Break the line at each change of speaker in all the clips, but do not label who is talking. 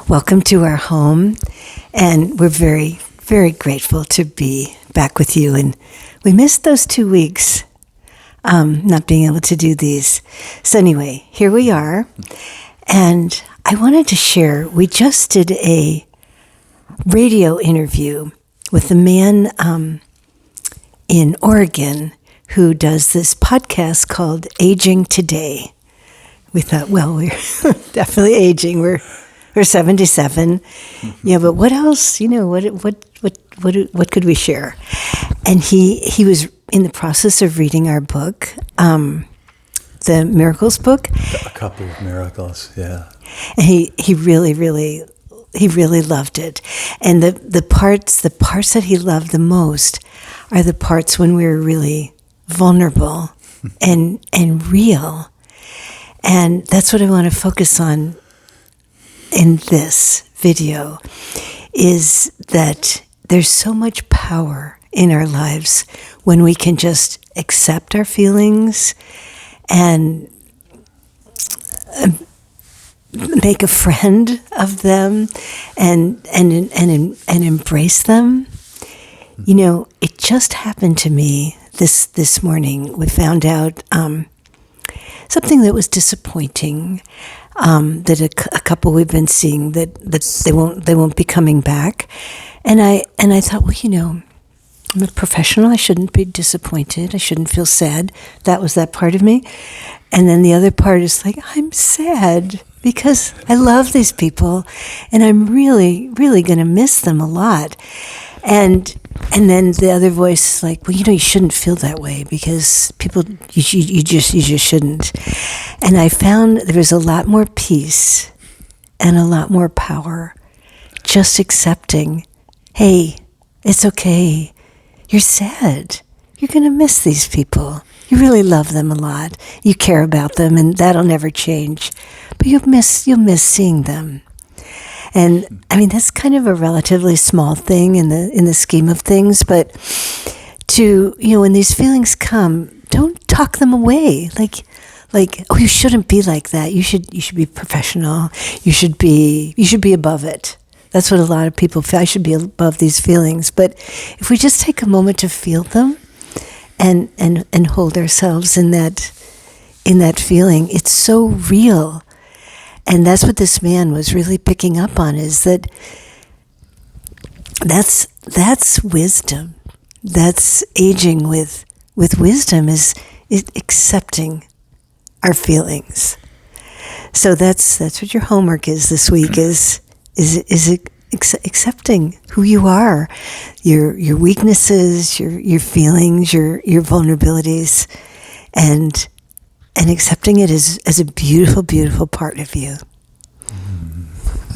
welcome to our home. And we're very, very grateful to be back with you. And we missed those 2 weeks, not being able to do these. So anyway, here we are. And I wanted to share, we just did a radio interview with a man in Oregon who does this podcast called Aging Today. We thought, well, we're definitely aging. We're 77. Yeah, but what else? You know, what could we share? And he was in the process of reading our book, the Miracles book.
A couple of miracles, yeah.
And he really loved it. And the parts that he loved the most are the parts when we were really vulnerable and real. And that's what I want to focus on in this video, is that there's so much power in our lives when we can just accept our feelings and make a friend of them and embrace them. You know, it just happened to me this morning. We found out something that was disappointing, that a couple we've been seeing that they won't be coming back, and I thought, well, you know, I'm a professional. I shouldn't be disappointed. I shouldn't feel sad. That was that part of me, and then the other part is like, I'm sad because I love these people, and I'm really going to miss them a lot. And then the other voice is like, well, you know, you shouldn't feel that way because people, you just shouldn't. And I found there was a lot more peace and a lot more power just accepting, hey, it's okay. You're sad. You're going to miss these people. You really love them a lot. You care about them, and that'll never change. But you'll miss seeing them. And I mean, that's kind of a relatively small thing in the scheme of things, but to, you know, when these feelings come, don't talk them away. Like, oh, you shouldn't be like that. You should be professional. You should be above it. That's what a lot of people feel. I should be above these feelings. But if we just take a moment to feel them and hold ourselves in that feeling, it's so real. And that's what this man was really picking up on, is that's wisdom. That's aging with wisdom, is accepting our feelings. So that's what your homework is this week, is accepting who you are, your weaknesses, your feelings, your vulnerabilities, and accepting it as a beautiful, beautiful part of you.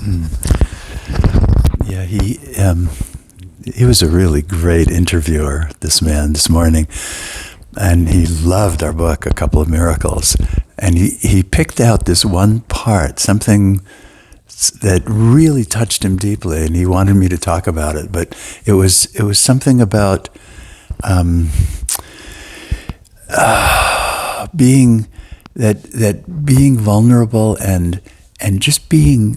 Mm-hmm. Yeah, he was a really great interviewer, this man, this morning, and he loved our book, A Couple of Miracles, and he picked out this one part, something that really touched him deeply, and he wanted me to talk about it. But it was something about being vulnerable and just being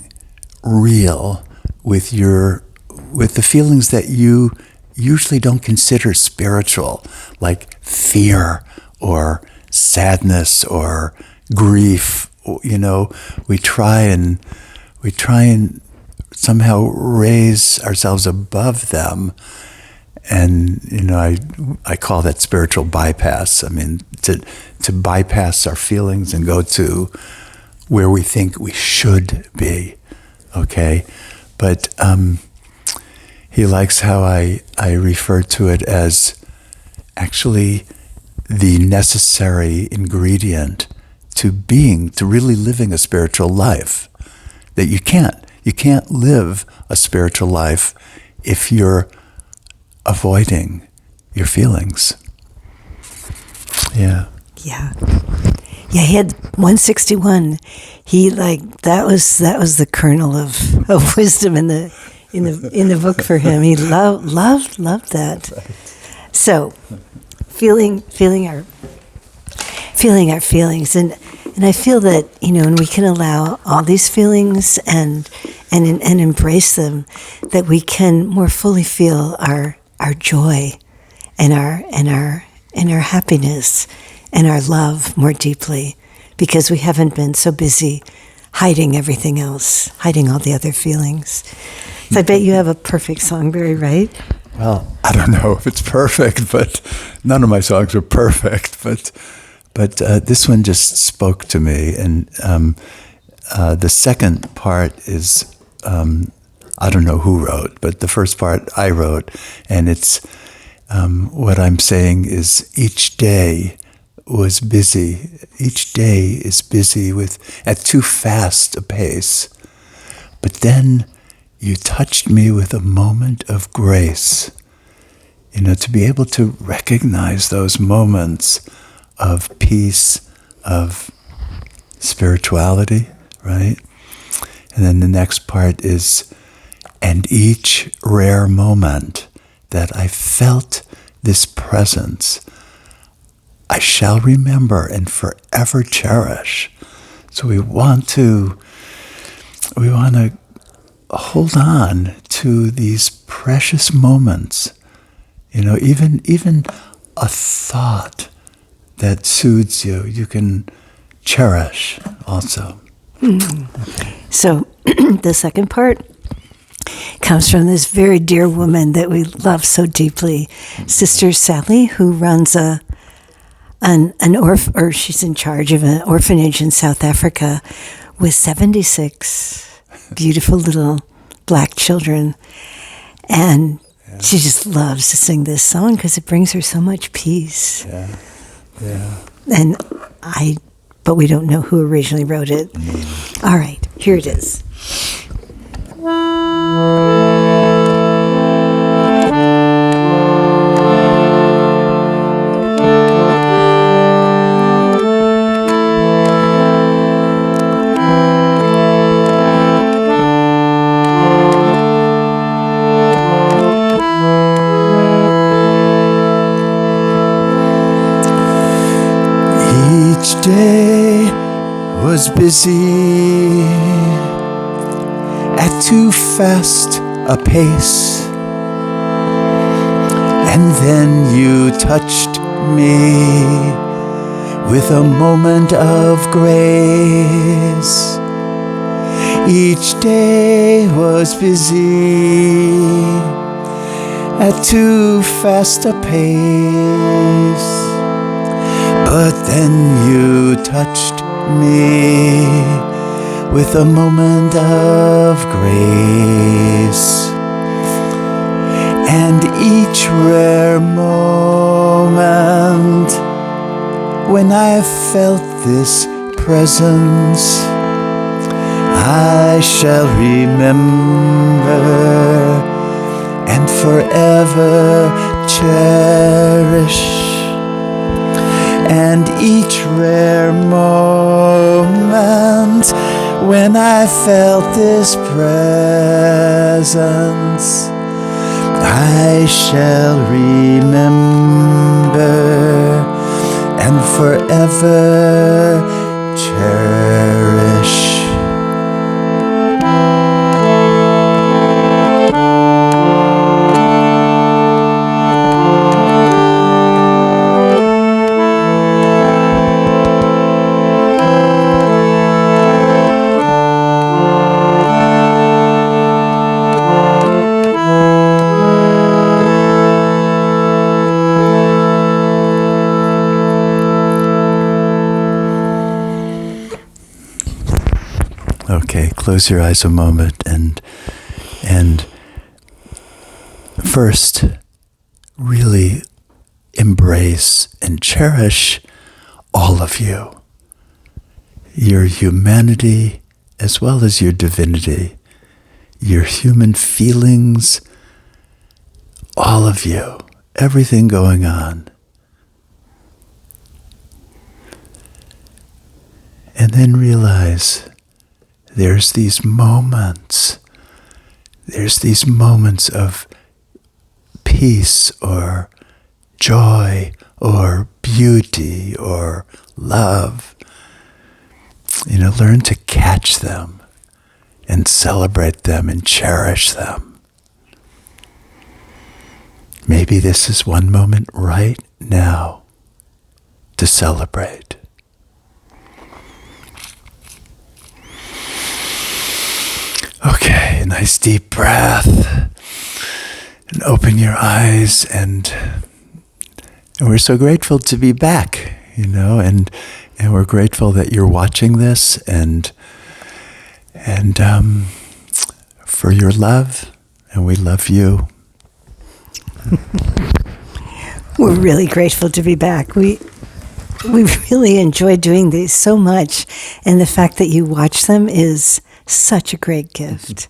real with the feelings that you usually don't consider spiritual, like fear or sadness or grief. You know, we try and somehow raise ourselves above them. And, you know, I call that spiritual bypass. I mean, to bypass our feelings and go to where we think we should be, okay? But he likes how I refer to it as actually the necessary ingredient to really living a spiritual life. That you can't live a spiritual life if you're avoiding your feelings. Yeah.
Yeah. Yeah, he had 161. That was the kernel of wisdom in the book for him. He loved that. Right. So, feeling our feelings, and I feel that, you know, and we can allow all these feelings and and embrace them, that we can more fully feel our joy and our happiness and our love more deeply, because we haven't been so busy hiding everything else, hiding all the other feelings. So I bet you have a perfect song, Barry, right?
Well, I don't know if it's perfect, but none of my songs are perfect. But this one just spoke to me, and the second part is I don't know who wrote, but the first part I wrote, and it's what I'm saying is each day was busy. Each day is busy at too fast a pace. But then you touched me with a moment of grace. To be able to recognize those moments of peace, of spirituality, right? And then the next part is, and each rare moment that I felt this presence, I shall remember and forever cherish. So we want to hold on to these precious moments. Even a thought that soothes you, you can cherish also.
So the second part comes from this very dear woman that we love so deeply, Sister Sally, who runs she's in charge of an orphanage in South Africa with 76 beautiful little black children. And she just loves to sing this song because it brings her so much peace.
Yeah.
But we don't know who originally wrote it. All right, here it is.
Each day was busy at too fast a pace, and then you touched me with a moment of grace. Each day was busy at too fast a pace, but then you touched me with a moment of grace. And each rare moment when I felt this presence, I shall remember and forever cherish. And each rare moment when I felt this presence, I shall remember and forever cherish. Okay, close your eyes a moment and first really embrace and cherish all of you. Your humanity as well as your divinity, your human feelings, all of you, everything going on. And then realize there's these moments of peace or joy or beauty or love. Learn to catch them and celebrate them and cherish them. Maybe this is one moment right now to celebrate. Okay, nice deep breath. And open your eyes, and we're so grateful to be back, and we're grateful that you're watching this, and for your love, and we love you.
We're really grateful to be back. We really enjoy doing these so much, and the fact that you watch them is such a great gift.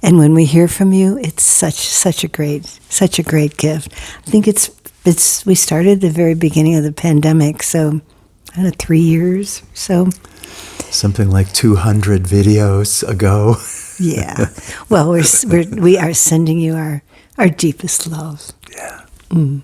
And when we hear from you, it's such a great gift. I think we started the very beginning of the pandemic, so I don't know, 3 years, so.
Something like 200 videos ago.
Yeah. Well, we are sending you our deepest love.
Yeah.
Mm.